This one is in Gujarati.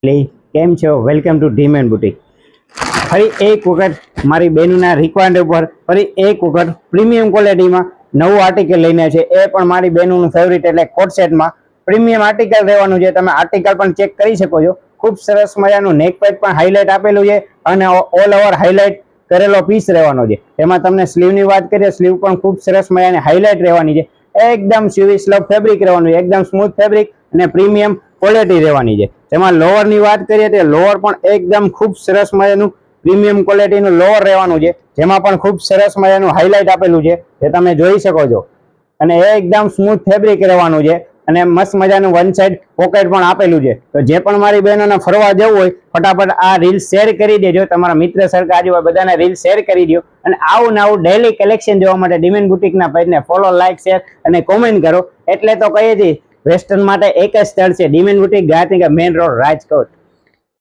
કેમ છો? Welcome to Dimen boutique. ફરી એક વખત મારી બહેનોના રિક્વાયરમેન્ટ ઉપર ફરી એક વખત પ્રીમિયમ ક્વોલિટીમાં નવું આર્ટિકલ લઈને છે. એ પણ મારી બહેનોનું ફેવરિટ એટલે કોટ સેટમાં પ્રીમિયમ આર્ટિકલ રહેવાનું છે. તમે આર્ટિકલ પણ ચેક કરી શકો છો. ખૂબ સરસ મજાનું નેક પેચ પણ હાઇલાઇટ આપેલું છે અને ઓલ ઓવર હાઇલાઇટ કરેલો પીસ રહેવાનો છે. એમાં તમને સ્લીવની વાત કરીએ, સ્લીવ પણ ખૂબ સરસ મજાની હાઇલાઇટ રહેવાની છે. એકદમ સીવી સ્લબ ફેબ્રિક રહેવાનું છે, એકદમ સ્મૂથ ફેબ્રિક અને પ્રીમિયમ ક્વોલિટી રહેવાની છે. તેમાં લોવરની વાત કરીએ તો લોવર પણ એકદમ ખૂબ સરસ મજાનું પ્રીમિયમ ક્વોલિટીનું લોવર રહેવાનું છે, જેમાં પણ ખૂબ સરસ મજાનું હાઇલાઇટ આપેલું છે, જે તમે જોઈ શકો છો. અને એ એકદમ સ્મૂથ ફેબ્રિક રહેવાનું છે અને મસ્ત મજાનું વન સાઈડ પોકેટ પણ આપેલું છે. તો જે પણ મારી બહેનોને ફરવા જવું હોય, ફટાફટ આ રીલ શેર કરી દેજો. તમારા મિત્ર સર્કલ આજુબાજુ બધાને રીલ શેર કરી દો. અને આવું ને આવું ડેલી કલેક્શન જોવા માટે ડીમેન બુટીકના પેજને ફોલો, લાઇક, શેર અને કોમેન્ટ કરો. એટલે તો કહીએ છીએ વેસ્ટર્ન માટે એક જ સ્થળ છે, Dimen boutique, Gayatri main road, Rajkot.